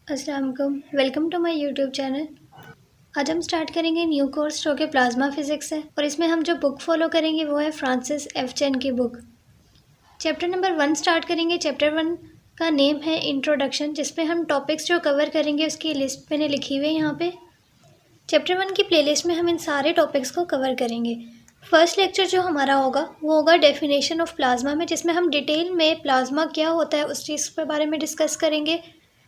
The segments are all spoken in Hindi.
अस्सलाम वालेकुम, welcome to my YouTube channel. आज हम स्टार्ट करेंगे न्यू कोर्स जो कि प्लाज्मा फिज़िक्स है और इसमें हम जो बुक फॉलो करेंगे वो है फ्रांसिस एफ चेन की बुक। चैप्टर नंबर 1 स्टार्ट करेंगे। चैप्टर 1 का नेम है इंट्रोडक्शन, जिसमें हम टॉपिक्स जो कवर करेंगे उसकी लिस्ट मैंने लिखी हुई है यहाँ पे। चैप्टर 1 की प्लेलिस्ट में हम इन सारे टॉपिक्स को कवर करेंगे। फर्स्ट लेक्चर जो हमारा होगा वो होगा डेफिनेशन ऑफ प्लाज्मा में, जिसमें हम डिटेल में प्लाज्मा क्या होता है उस चीज़ के बारे में डिस्कस करेंगे।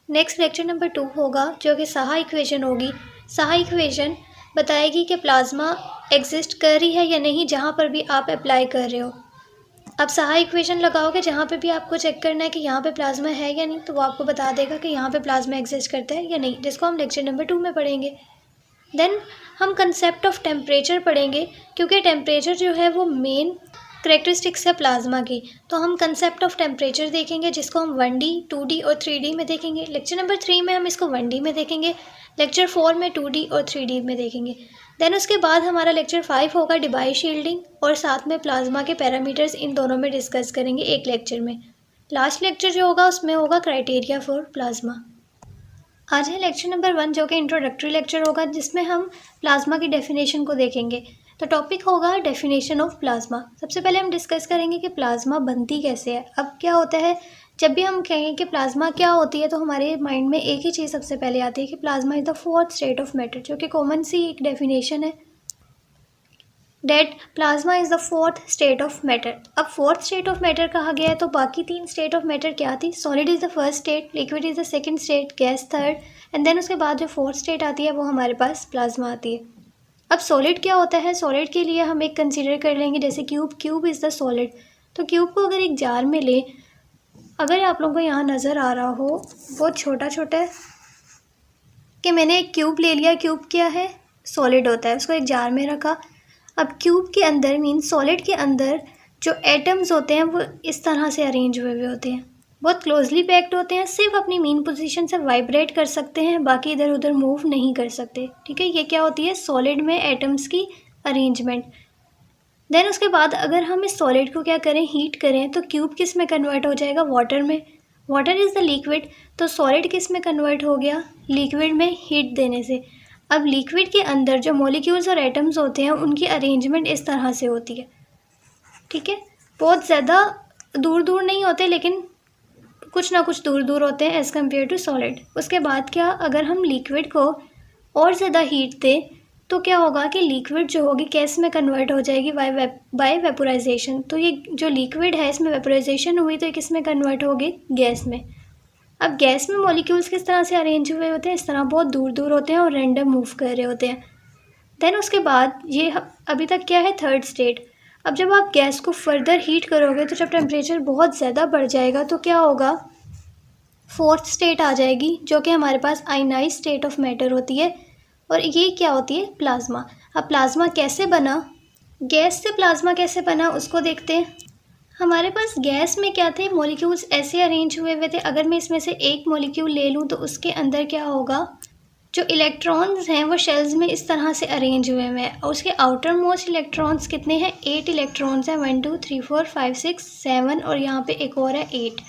नेक्स्ट लेक्चर नंबर 2 होगा जो कि साहा इक्वेशन होगी। साहा इक्वेशन बताएगी कि प्लाज्मा एग्जिस्ट कर रही है या नहीं जहाँ पर भी आप अप्लाई कर रहे हो। आप साहा इक्वेशन लगाओगे जहाँ पे भी आपको चेक करना है कि यहाँ पे प्लाज्मा है या नहीं, तो वो आपको बता देगा कि यहाँ पे प्लाज्मा एग्जिस्ट करता है या नहीं, जिसको हम लेक्चर नंबर 2 में पढ़ेंगे। देन हम कंसेप्ट ऑफ टेम्परेचर पढ़ेंगे, क्योंकि टेम्परेचर जो है वो मेन करेक्टरिस्टिक्स है प्लाज्मा की। तो हम कंसेप्ट ऑफ टेम्परेचर देखेंगे, जिसको हम 1D, 2D और 3D में देखेंगे। लेक्चर नंबर 3 में हम इसको 1D में देखेंगे, लेक्चर 4 में 2D और 3D में देखेंगे। देन उसके बाद हमारा लेक्चर 5 होगा डिबाई शील्डिंग, और साथ में प्लाज्मा के पैरामीटर्स इन दोनों में डिस्कस करेंगे एक लेक्चर में। लास्ट लेक्चर जो होगा उसमें होगा क्राइटेरिया फॉर प्लाज्मा। आज है लेक्चर नंबर 1 जो कि इंट्रोडक्टरी लेक्चर होगा, जिसमें हम प्लाज्मा की डेफिनेशन को देखेंगे। तो टॉपिक होगा डेफिनेशन ऑफ प्लाज्मा। सबसे पहले हम डिस्कस करेंगे कि प्लाज्मा बनती कैसे है। अब क्या होता है, जब भी हम कहें कि प्लाज्मा क्या होती है तो हमारे माइंड में एक ही चीज़ सबसे पहले आती है कि plasma is the fourth state of matter, जो कि कॉमन सी एक डेफिनेशन है, that plasma is the fourth state of matter. अब फोर्थ स्टेट ऑफ मैटर कहा गया है तो बाकी 3 स्टेट ऑफ मैटर क्या थी? Solid is the first state, liquid is the second state, gas third, and then उसके बाद जो फोर्थ स्टेट आती है वो हमारे पास प्लाज्मा आती है। अब सॉलिड क्या होता है? सॉलिड के लिए हम एक कंसीडर कर लेंगे जैसे क्यूब इज़ द सॉलिड। तो क्यूब को अगर एक जार में ले, अगर आप लोगों को यहाँ नज़र आ रहा हो बहुत छोटा छोटा है कि मैंने एक क्यूब ले लिया। क्यूब क्या है? सॉलिड होता है। उसको एक जार में रखा। अब क्यूब के अंदर मीन्स सॉलिड के अंदर जो एटम्स होते हैं वो इस तरह से अरेंज हुए हुए होते हैं, बहुत क्लोजली पैक्ड होते हैं, सिर्फ अपनी मेन पोजीशन से वाइब्रेट कर सकते हैं, बाकी इधर उधर मूव नहीं कर सकते। ठीक है, ये क्या होती है? सॉलिड में एटम्स की अरेंजमेंट। देन उसके बाद अगर हम इस सॉलिड को क्या करें, हीट करें, तो क्यूब किस में कन्वर्ट हो जाएगा? वाटर में। वाटर इज़ द लिक्विड, तो सॉलिड किस में कन्वर्ट हो गया? लिक्विड में, हीट देने से। अब लिक्विड के अंदर जो मॉलिक्यूल्स और एटम्स होते हैं उनकी अरेंजमेंट इस तरह से होती है। ठीक है, बहुत ज़्यादा दूर दूर नहीं होते, लेकिन कुछ ना कुछ दूर दूर होते हैं एज़ कम्पेयर टू सॉलिड। उसके बाद क्या, अगर हम लिक्विड को और ज़्यादा हीट दें तो क्या होगा कि लिक्विड जो होगी गैस में कन्वर्ट हो जाएगी बाय वेपोराइजेशन। तो ये जो लिक्विड है इसमें वेपोराइजेशन हुई तो ये किस में कन्वर्ट होगी? गैस में। अब गैस में मॉलिक्यूल्स किस तरह से अरेंज हुए होते हैं? इस तरह बहुत दूर दूर होते हैं और रैंडम मूव कर रहे होते हैं। देन उसके बाद ये अभी तक क्या है? Third state. अब जब आप गैस को फर्दर हीट करोगे तो जब टेम्परेचर बहुत ज़्यादा बढ़ जाएगा तो क्या होगा? फोर्थ स्टेट आ जाएगी, जो कि हमारे पास आयनाइज स्टेट ऑफ मैटर होती है, और ये क्या होती है? प्लाज्मा। अब प्लाज्मा कैसे बना, गैस से प्लाज्मा कैसे बना उसको देखते हैं। हमारे पास गैस में क्या थे? मॉलिक्यूल्स ऐसे अरेंज हुए हुए थे। अगर मैं इसमें से एक मॉलिक्यूल ले लूँ तो उसके अंदर क्या होगा? जो इलेक्ट्रॉन्स हैं वो शेल्स में इस तरह से अरेंज हुए हुए हैं, और उसके आउटर मोस्ट इलेक्ट्रॉन्स कितने हैं? 8 इलेक्ट्रॉन्स हैं। 1 2 3 4 5 6 7, और यहाँ पे एक और है 8।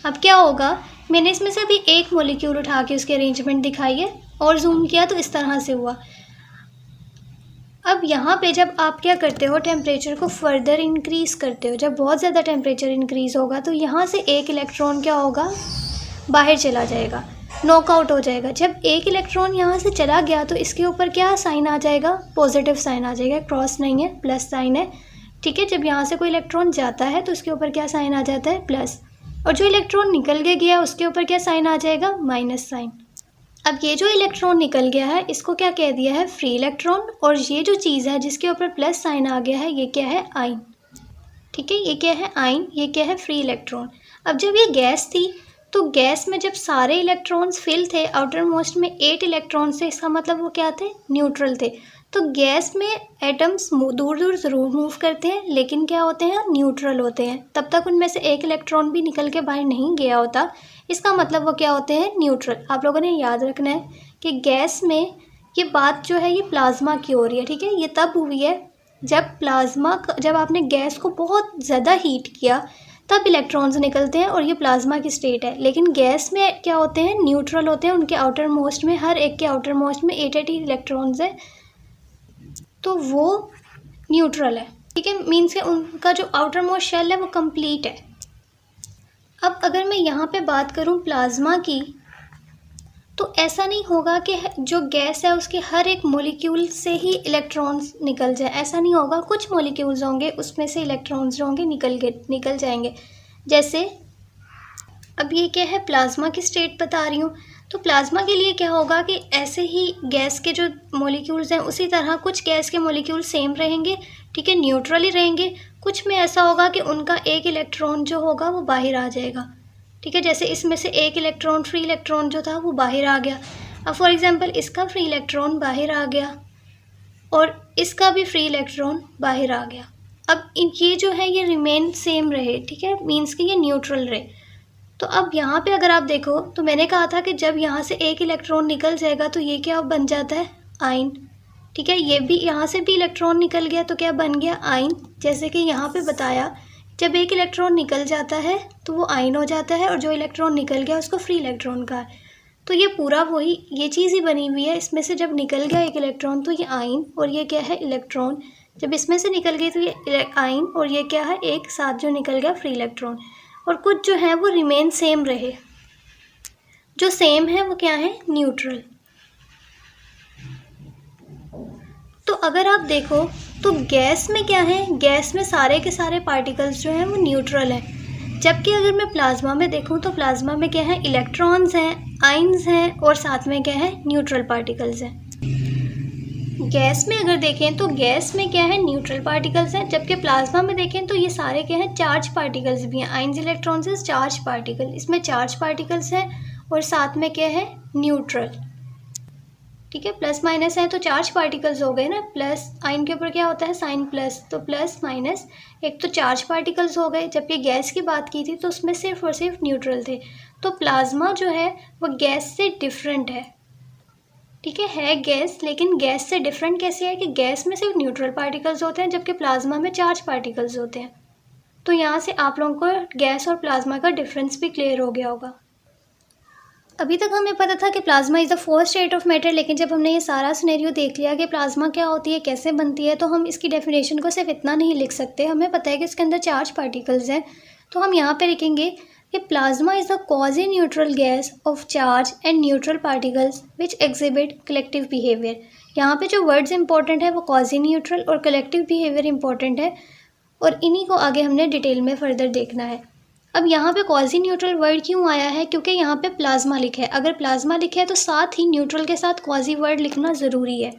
अब क्या होगा, मैंने इसमें से अभी एक मॉलिक्यूल उठा के उसकी अरेंजमेंट दिखाई है और जूम किया तो इस तरह से हुआ। अब यहाँ पे जब आप क्या करते हो, टेम्परेचर को फर्दर इंक्रीज़ करते हो, जब बहुत ज़्यादा टेम्परेचर इंक्रीज़ होगा तो यहाँ से एक इलेक्ट्रॉन क्या होगा? बाहर चला जाएगा, नॉकआउट हो जाएगा। जब एक इलेक्ट्रॉन यहाँ से चला गया तो इसके ऊपर क्या साइन आ जाएगा? पॉजिटिव साइन आ जाएगा, क्रॉस नहीं है, प्लस साइन है। ठीक है, जब यहाँ से कोई इलेक्ट्रॉन जाता है तो उसके ऊपर क्या साइन आ जाता है? प्लस। और जो इलेक्ट्रॉन निकल के गया उसके ऊपर क्या साइन आ जाएगा? Minus sign. अब ये जो इलेक्ट्रॉन निकल गया है इसको क्या कह दिया है? Free electron. और ये जो चीज़ है जिसके ऊपर प्लस साइन आ गया है ये क्या है? आयन। ठीक है, ये क्या है? आयन। ये क्या है? Free electron. अब जब ये गैस थी तो गैस में जब सारे इलेक्ट्रॉन्स फिल थे, आउटर मोस्ट में 8 इलेक्ट्रॉन्स थे, इसका मतलब वो क्या थे? न्यूट्रल थे। तो गैस में एटम्स दूर दूर ज़रूर मूव करते हैं, लेकिन क्या होते हैं? न्यूट्रल होते हैं। तब तक उनमें से एक इलेक्ट्रॉन भी निकल के बाहर नहीं गया होता, इसका मतलब वो क्या होते हैं? न्यूट्रल। आप लोगों ने याद रखना है कि गैस में ये बात जो है ये प्लाज्मा की हो रही है। ठीक है, ये तब हुई है जब आपने गैस को बहुत ज़्यादा हीट किया, तब इलेक्ट्रॉन्स निकलते हैं और ये प्लाज्मा की स्टेट है। लेकिन गैस में क्या होते हैं, न्यूट्रल होते हैं, उनके आउटर मोस्ट में, हर एक के आउटर मोस्ट में 8 इलेक्ट्रॉन्स है, तो वो न्यूट्रल है। ठीक है, मीन्स के उनका जो आउटर मोस्ट शेल है वो कंप्लीट है। अब अगर मैं यहाँ पे बात करूँ प्लाज्मा की, तो ऐसा नहीं होगा कि जो गैस है उसके हर एक मॉलिक्यूल से ही इलेक्ट्रॉन्स निकल जाए, ऐसा नहीं होगा। कुछ मॉलिक्यूल्स होंगे उसमें से इलेक्ट्रॉन्स जो होंगे निकल जाएंगे। जैसे अब ये क्या है, प्लाज्मा की स्टेट बता रही हूँ, तो प्लाज्मा के लिए क्या होगा कि ऐसे ही गैस के जो मॉलिक्यूल्स हैं उसी तरह कुछ गैस के मॉलिक्यूल सेम रहेंगे, ठीक है, न्यूट्रल ही रहेंगे। कुछ में ऐसा होगा कि उनका एक इलेक्ट्रॉन जो होगा वो बाहर आ जाएगा, ठीक है, जैसे इसमें से एक इलेक्ट्रॉन, फ्री इलेक्ट्रॉन जो था वो बाहर आ गया। अब फॉर एग्जांपल इसका फ्री इलेक्ट्रॉन बाहर आ गया और इसका भी फ्री इलेक्ट्रॉन बाहर आ गया। अब ये जो है ये रिमेन सेम रहे, ठीक है, मीन्स कि ये न्यूट्रल रहे। तो अब यहाँ पे अगर आप देखो तो मैंने कहा था कि जब यहाँ से एक इलेक्ट्रॉन निकल जाएगा तो ये क्या बन जाता है, आयन। ठीक है, ये भी यहाँ से भी इलेक्ट्रॉन निकल गया तो क्या बन गया, आयन। जैसे कि यहाँ पे बताया, जब एक इलेक्ट्रॉन निकल जाता है तो वो आयन हो जाता है और जो इलेक्ट्रॉन निकल गया उसको फ्री इलेक्ट्रॉन का है। तो ये पूरा वही ये चीज़ ही बनी हुई है। इसमें से जब निकल गया एक इलेक्ट्रॉन तो ये आयन और ये क्या है, इलेक्ट्रॉन। जब इसमें से निकल गई तो ये आयन और ये क्या है, एक साथ जो निकल गया फ्री इलेक्ट्रॉन। और कुछ जो है वो रिमेन सेम रहे, जो सेम है वो क्या है, न्यूट्रल। तो अगर आप देखो तो गैस में क्या है, गैस में सारे के सारे पार्टिकल्स जो हैं वो न्यूट्रल हैं। जबकि अगर मैं प्लाज्मा में देखूं तो प्लाज्मा में क्या है, इलेक्ट्रॉन्स हैं, आयन्स हैं और साथ में क्या है, न्यूट्रल पार्टिकल्स हैं। गैस में अगर देखें तो गैस में क्या है, न्यूट्रल पार्टिकल्स हैं, जबकि प्लाज्मा में देखें तो ये सारे क्या हैं, चार्ज पार्टिकल्स भी हैं। आयन्स, इलेक्ट्रॉन्स, चार्ज पार्टिकल, इसमें चार्ज पार्टिकल्स हैं और साथ में क्या है, न्यूट्रल। ठीक है, प्लस माइनस है तो चार्ज पार्टिकल्स हो गए ना, प्लस आयन के ऊपर क्या होता है, साइन प्लस, तो प्लस माइनस, एक तो चार्ज पार्टिकल्स हो गए। जबकि गैस की बात की थी तो उसमें सिर्फ और सिर्फ न्यूट्रल थे। तो प्लाज्मा जो है वो गैस से डिफरेंट है, ठीक है गैस, लेकिन गैस से डिफरेंट कैसे है कि गैस में सिर्फ न्यूट्रल पार्टिकल्स होते हैं जबकि प्लाज्मा में चार्ज पार्टिकल्स होते हैं। तो यहाँ से आप लोगों को गैस और प्लाज्मा का डिफरेंस भी क्लियर हो गया होगा। अभी तक हमें पता था कि plasma is the fourth state of matter, लेकिन जब हमने ये सारा सिनेरियो देख लिया कि प्लाज्मा क्या होती है, कैसे बनती है, तो हम इसकी डेफिनेशन को सिर्फ इतना नहीं लिख सकते। हमें पता है कि इसके अंदर चार्ज पार्टिकल्स हैं, तो हम यहाँ पे लिखेंगे कि plasma is the quasi neutral gas off charge and neutral particles which exhibit collective behaviour. यहाँ पे जो वर्ड्स इंपॉर्टेंट है वो क्वाजी न्यूट्रल और कलेक्टिव बिहेवियर इंपॉर्टेंट है, और इन्हीं को आगे हमने डिटेल में फर्दर देखना है। अब यहाँ पे क्वाजी न्यूट्रल वर्ड क्यों आया है, क्योंकि यहाँ पे प्लाज्मा लिखा है। अगर प्लाज्मा लिखा है तो साथ ही न्यूट्रल के साथ क्वाजी वर्ड लिखना ज़रूरी है।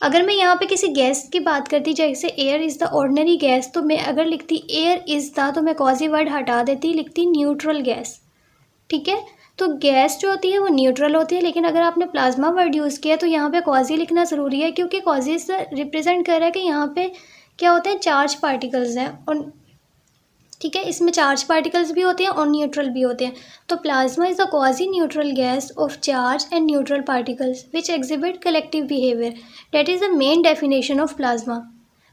अगर मैं यहाँ पे किसी गैस की बात करती, जैसे air is the ordinary gas, तो मैं अगर लिखती एयर इज़ द तो मैं क्वाजी वर्ड हटा देती, लिखती न्यूट्रल गैस। ठीक है, तो गैस जो होती है वो न्यूट्रल होती है, लेकिन अगर आपने प्लाज्मा वर्ड यूज़ किया तो यहाँ पे क्वाजी लिखना ज़रूरी है, क्योंकि क्वाजी रिप्रेजेंट कर रहा है कि यहाँ पे क्या होते हैं, चार्ज पार्टिकल्स हैं। और ठीक है, इसमें चार्ज पार्टिकल्स भी होते हैं और न्यूट्रल भी होते हैं। तो plasma is the quasi neutral gas off charge and neutral particles which exhibit collective behaviour, that is the main definition of plasma.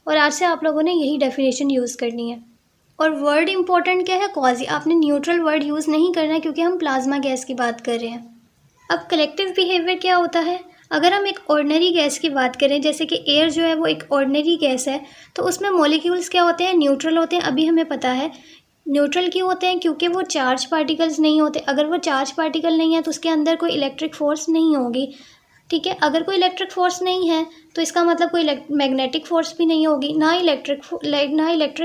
और आज से आप लोगों ने यही डेफिनेशन यूज़ करनी है। और वर्ड इंपॉर्टेंट क्या है, क्वाजी। आपने न्यूट्रल वर्ड यूज़ नहीं करना है क्योंकि हम प्लाज्मा गैस की बात कर रहे हैं। अब कलेक्टिव बिहेवियर क्या होता है, अगर हम एक ऑर्डिनरी गैस की बात करें, जैसे कि एयर जो है वो एक ऑर्डिनरी गैस है, तो उसमें मॉलिक्यूल्स क्या होते हैं, न्यूट्रल होते हैं। अभी हमें पता है न्यूट्रल क्यों होते हैं, क्योंकि वो चार्ज पार्टिकल्स नहीं होते। अगर वो चार्ज पार्टिकल नहीं है तो उसके अंदर कोई इलेक्ट्रिक फोर्स नहीं होगी। ठीक है, अगर कोई इलेक्ट्रिक फोर्स नहीं है तो इसका मतलब कोई मैग्नेटिक फोर्स भी नहीं होगी, ना इलेक्ट्रिक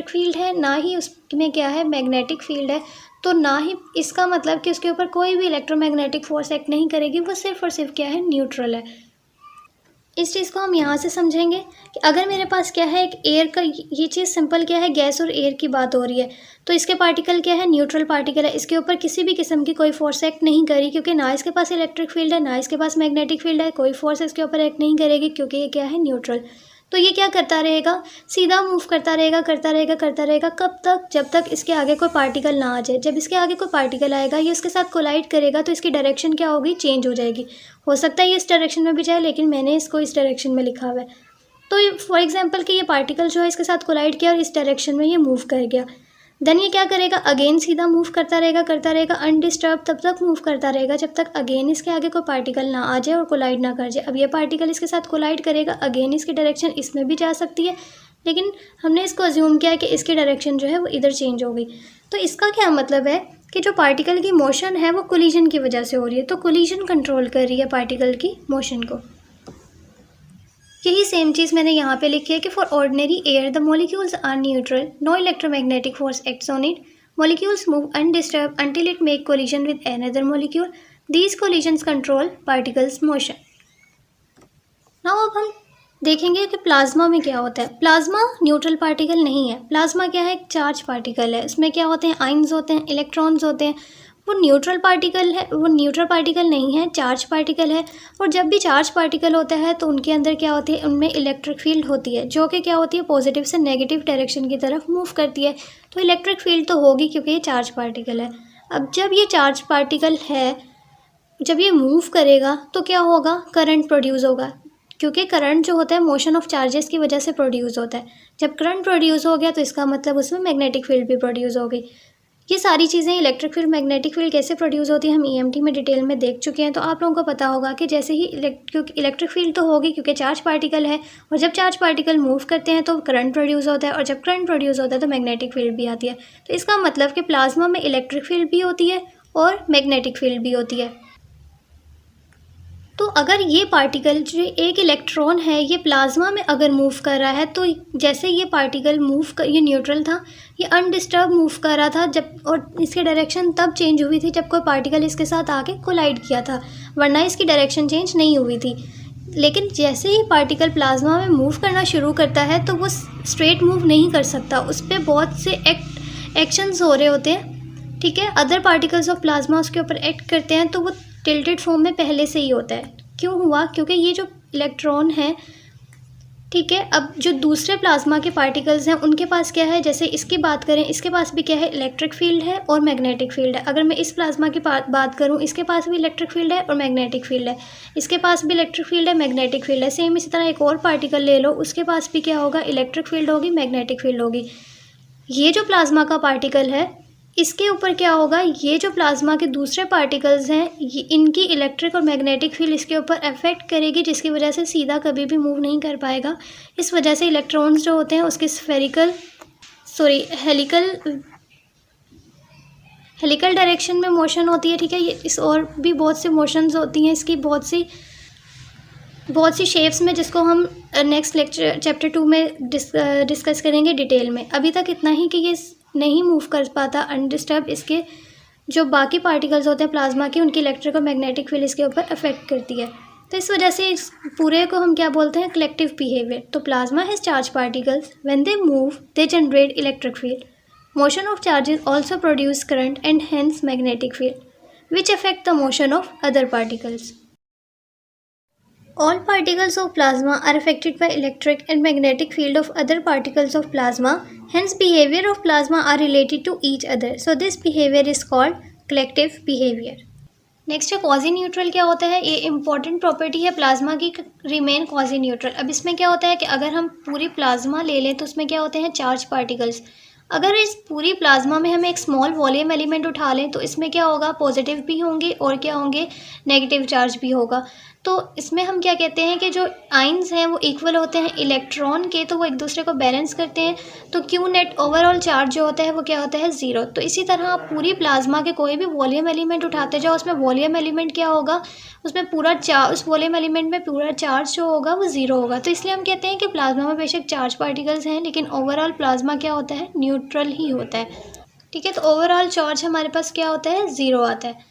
फील्ड है, ना ही उसमें क्या है, मैग्नेटिक फील्ड है। तो ना ही इसका मतलब कि उसके ऊपर कोई भी इलेक्ट्रोमैग्नेटिक फोर्स एक्ट नहीं करेगी, वो सिर्फ और सिर्फ क्या है, न्यूट्रल है। इस चीज़ को हम यहाँ से समझेंगे कि अगर मेरे पास क्या है, एक एयर का, ये चीज़ सिंपल क्या है, गैस और एयर की बात हो रही है, तो इसके पार्टिकल क्या है, न्यूट्रल पार्टिकल है। इसके ऊपर किसी भी किस्म की कोई फोर्स एक्ट नहीं करी, क्योंकि ना इसके पास इलेक्ट्रिक फील्ड है, ना इसके पास मैग्नेटिक फील्ड है। कोई फोर्स इसके ऊपर एक्ट नहीं करेगी क्योंकि ये क्या है, न्यूट्रल। तो ये क्या करता रहेगा, सीधा मूव करता रहेगा, करता रहेगा, करता रहेगा। कब तक, जब तक इसके आगे कोई पार्टिकल ना आ जाए। जब इसके आगे कोई पार्टिकल आएगा, ये उसके साथ कोलाइड करेगा तो इसकी डायरेक्शन क्या होगी, चेंज हो जाएगी। हो सकता है ये इस डायरेक्शन में भी जाए, लेकिन मैंने इसको इस डायरेक्शन में लिखा हुआ है। तो फॉर एग्जाम्पल कि ये पार्टिकल जो है इसके साथ कोलाइड किया और इस डायरेक्शन में ये मूव कर गया। देन ये क्या करेगा, अगेन सीधा मूव करता रहेगा अनडिस्टर्ब तब तक मूव करता रहेगा जब तक अगेन इसके आगे कोई पार्टिकल ना आ जाए और कोलाइड ना कर जाए। अब ये पार्टिकल इसके साथ कोलाइड करेगा, अगेन इसकी डायरेक्शन इसमें भी जा सकती है, लेकिन हमने इसको अज्यूम किया कि इसकी डायरेक्शन जो है वो इधर चेंज हो गई। तो इसका क्या मतलब है कि जो पार्टिकल की मोशन है वो कोलिजन की वजह से हो रही है, तो कोलिजन कंट्रोल कर रही है पार्टिकल की मोशन को। यही सेम चीज़ मैंने यहाँ पे लिखी है कि for ordinary air the molecules are neutral, no electromagnetic force acts on it, molecules move undisturbed until it make collision with another molecule, these collisions control particles motion। Now अब हम देखेंगे कि प्लाज्मा में क्या होता है। प्लाज्मा न्यूट्रल पार्टिकल नहीं है, प्लाज्मा क्या है, एक चार्ज पार्टिकल है। इसमें क्या होते हैं, आयंस होते हैं, इलेक्ट्रॉन्स होते हैं। वो न्यूट्रल पार्टिकल है, वो न्यूट्रल पार्टिकल नहीं है, चार्ज पार्टिकल है। और जब भी चार्ज पार्टिकल होता है तो उनके अंदर क्या होती है, उनमें इलेक्ट्रिक फील्ड होती है जो कि क्या होती है, पॉजिटिव से नेगेटिव डायरेक्शन की तरफ मूव करती है। तो इलेक्ट्रिक फील्ड तो होगी क्योंकि ये चार्ज पार्टिकल है। अब जब ये चार्ज पार्टिकल है, जब ये मूव करेगा तो क्या होगा, करंट प्रोड्यूस होगा, क्योंकि करंट जो होता है मोशन ऑफ चार्जेस की वजह से प्रोड्यूस होता है। जब करंट प्रोड्यूस हो गया तो इसका मतलब उसमें मैग्नेटिक फील्ड भी प्रोड्यूस हो गई। ये सारी चीज़ें, इलेक्ट्रिक फील्ड, मैग्नेटिक फील्ड कैसे प्रोड्यूस होती है हम ईएमटी में डिटेल में देख चुके हैं। तो आप लोगों को पता होगा कि जैसे ही क्योंकि इलेक्ट्रिक फील्ड तो होगी क्योंकि चार्ज पार्टिकल है, और जब चार्ज पार्टिकल मूव करते हैं तो करंट प्रोड्यूस होता है, और जब करंट प्रोड्यूस होता है तो मैग्नेटिक फील्ड भी आती है। तो इसका मतलब कि प्लाज्मा में इलेक्ट्रिक फील्ड भी होती है और मैग्नेटिक फील्ड भी होती है। तो अगर ये पार्टिकल जो एक इलेक्ट्रॉन है ये प्लाज्मा में अगर मूव कर रहा है, तो जैसे ये पार्टिकल ये न्यूट्रल था, ये अनडिस्टर्ब मूव कर रहा था जब, और इसकी डायरेक्शन तब चेंज हुई थी जब कोई पार्टिकल इसके साथ आके कोलाइड किया था, वरना इसकी डायरेक्शन चेंज नहीं हुई थी। लेकिन जैसे ही पार्टिकल प्लाज्मा में मूव करना शुरू करता है तो वो स्ट्रेट मूव नहीं कर सकता, उस पर बहुत से एक्शंस हो रहे होते हैं, ठीक है। अदर पार्टिकल्स ऑफ प्लाज्मा उसके ऊपर एक्ट करते हैं, तो वो टिल्टेड फॉर्म में पहले से ही होता है। क्यों हुआ, क्योंकि ये जो इलेक्ट्रॉन है, ठीक है, अब जो दूसरे प्लाज्मा के पार्टिकल्स हैं उनके पास क्या है, जैसे इसकी बात करें, इसके पास भी क्या है, इलेक्ट्रिक फील्ड है और मैग्नेटिक फील्ड है। अगर मैं इस प्लाज्मा की बात करूं, इसके पास भी इलेक्ट्रिक फील्ड है और मैग्नेटिक फील्ड है, इसके पास भी इलेक्ट्रिक फील्ड है, मैग्नेटिक फील्ड है। सेम इसी तरह एक और पार्टिकल ले लो, उसके पास भी क्या होगा, इलेक्ट्रिक फील्ड होगी, मैग्नेटिक फील्ड होगी। ये जो प्लाज्मा का पार्टिकल है इसके ऊपर क्या होगा, ये जो प्लाज्मा के दूसरे पार्टिकल्स हैं ये इनकी इलेक्ट्रिक और मैग्नेटिक फील्ड इसके ऊपर अफेक्ट करेगी, जिसकी वजह से सीधा कभी भी मूव नहीं कर पाएगा। इस वजह से इलेक्ट्रॉन्स जो होते हैं उसके हेलिकल डायरेक्शन में मोशन होती है, ठीक है। ये इस और भी बहुत से मोशंस होती हैं इसकी, बहुत सी शेप्स में, जिसको हम नेक्स्ट लेक्चर चैप्टर 2 में डिस्कस करेंगे डिटेल में। अभी तक इतना ही कि ये नहीं मूव कर पाता अनडिस्टर्ब, इसके जो बाकी पार्टिकल्स होते हैं प्लाज्मा के उनकी इलेक्ट्रिक और मैग्नेटिक फील्ड इसके ऊपर अफेक्ट करती है। तो इस वजह से इस पूरे को हम क्या बोलते हैं, कलेक्टिव बिहेवियर। तो plasma has charge particles, when they move they generate electric field, motion of charges also produce current and hence magnetic field which affect the motion of other particles. All particles of plasma are affected by electric and magnetic field of other particles of plasma. Hence, behavior of plasma are related to each other. So, this behavior is called collective behavior. Next है क्वाजी न्यूट्रल। क्या होता है, ये इंपॉर्टेंट प्रॉपर्टी है प्लाज्मा की, रिमेन क्वाजी न्यूट्रल। अब इसमें क्या होता है कि अगर हम पूरी प्लाज्मा ले लें तो उसमें क्या होते हैं, चार्ज पार्टिकल्स। अगर इस पूरी प्लाज्मा में हम एक स्मॉल वॉल्यूम एलिमेंट उठा लें तो इसमें क्या होगा, पॉजिटिव भी होंगे और क्या होंगे, नेगेटिव चार्ज भी होगा। तो इसमें हम क्या कहते हैं कि जो आयंस हैं वो इक्वल होते हैं इलेक्ट्रॉन के, तो वो एक दूसरे को बैलेंस करते हैं। तो क्यू नेट ओवरऑल चार्ज जो होता है वो क्या होता है, ज़ीरो। तो इसी तरह आप पूरी प्लाज्मा के कोई भी वॉल्यूम एलिमेंट उठाते जाओ, उसमें वॉल्यूम एलिमेंट क्या होगा, उसमें पूरा उस वॉल्यूम एलिमेंट में पूरा चार्ज जो होगा वो ज़ीरो होगा। तो इसलिए हम कहते हैं कि प्लाज्मा में बेशक चार्ज पार्टिकल्स हैं लेकिन ओवरऑल प्लाज्मा क्या होता है, न्यूट्रल ही होता है, ठीक है। तो ओवरऑल चार्ज हमारे पास क्या होता है, ज़ीरो आता है,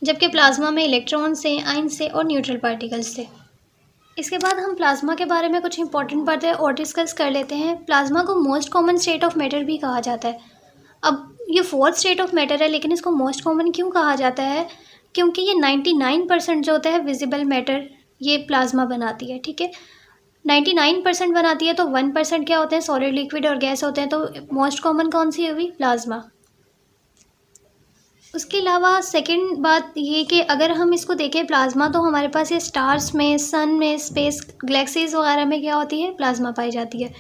जबकि प्लाज्मा में इलेक्ट्रॉन से, आयन से और न्यूट्रल पार्टिकल्स से। इसके बाद हम प्लाज्मा के बारे में कुछ इंपॉर्टेंट बातें और डिस्कस कर लेते हैं। प्लाज्मा को most common state of matter भी कहा जाता है। अब ये फोर्थ स्टेट ऑफ मैटर है, लेकिन इसको मोस्ट कॉमन क्यों कहा जाता है, क्योंकि ये 99% जो होता है विजिबल मैटर ये प्लाज्मा बनाती है, ठीक है। 99% बनाती है, तो 1% क्या होते हैं, सॉलिड, लिक्विड और गैस होते हैं। तो मोस्ट कॉमन कौन सी हुई, प्लाज्मा। उसके अलावा सेकंड बात ये कि अगर हम इसको देखें प्लाज्मा, तो हमारे पास ये स्टार्स में, सन में, स्पेस गैलेक्सीज वगैरह में क्या होती है, प्लाज्मा पाई जाती है।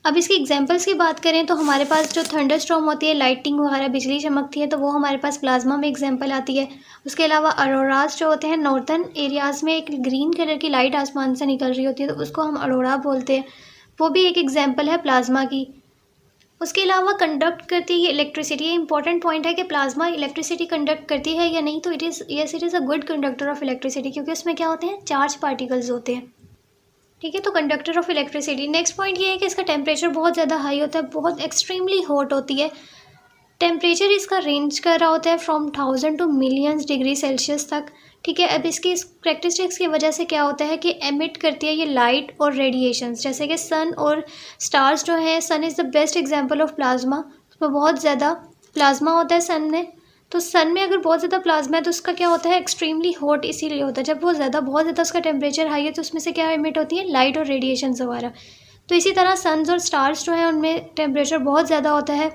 अब इसकी एग्जांपल्स की बात करें तो हमारे पास जो थंडर स्टॉर्म होती है, लाइटिंग वगैरह, बिजली चमकती है, तो वो हमारे पास प्लाज्मा में एग्जांपल आती है। उसके अलावा अरोराज जो होते हैं, नॉर्थर्न एरियाज़ में एक ग्रीन कलर की लाइट आसमान से निकल रही होती है, तो उसको हम अरोरा बोलते हैं, वो भी एक एग्जाम्पल है प्लाज्मा की। उसके अलावा कंडक्ट करती है इलेक्ट्रिसिटी। ये इंपॉर्टेंट पॉइंट है कि प्लाज्मा इलेक्ट्रिसिटी कंडक्ट करती है या नहीं, तो it is a good conductor of electricity, क्योंकि उसमें क्या होते हैं, चार्ज पार्टिकल्स होते हैं। ठीक है, तो conductor of electricity. Next point ये है कि इसका टेम्परेचर बहुत ज़्यादा हाई होता है, बहुत एक्सट्रीमली हॉट होती है। टेम्परेचर इसका रेंज कर रहा होता है from 1000 to millions degree Celsius तक। ठीक है, अब इसकी इस करेक्टरिस्टिक्स की वजह से क्या होता है कि एमिट करती है ये लाइट और रेडिएशंस, जैसे कि सन और स्टार्स जो हैं। Sun is the best example of plasma, उसमें बहुत ज़्यादा प्लाज्मा होता है सन में। तो सन में अगर बहुत ज़्यादा प्लाज्मा है तो उसका क्या होता है, एक्सट्रीमली हॉट इसीलिए होता है। जब वो बहुत ज़्यादा उसका टेम्परेचर हाई है तो उसमें से क्या एमिट होती है, लाइट और रेडिएशंस वगैरह। तो इसी तरह सन्स और स्टार्स जो हैं उनमें टेम्परेचर बहुत ज़्यादा होता है,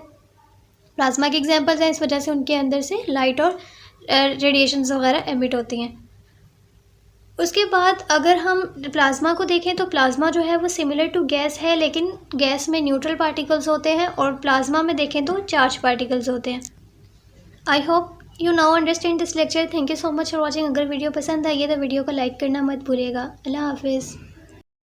प्लाज्मा के एग्जांपल्स हैं, इस वजह से उनके अंदर से लाइट और रेडिएशंस वगैरह एमिट होती हैं। उसके बाद अगर हम प्लाज्मा को देखें तो प्लाज्मा जो है वो सिमिलर टू गैस है, लेकिन गैस में न्यूट्रल पार्टिकल्स होते हैं और प्लाज्मा में देखें तो चार्ज पार्टिकल्स होते हैं। I hope you now understand this lecture. Thank you so much for watching. अगर वीडियो पसंद आई है तो वीडियो को लाइक करना मत भूलिएगा। अल्लाह हाफिज़।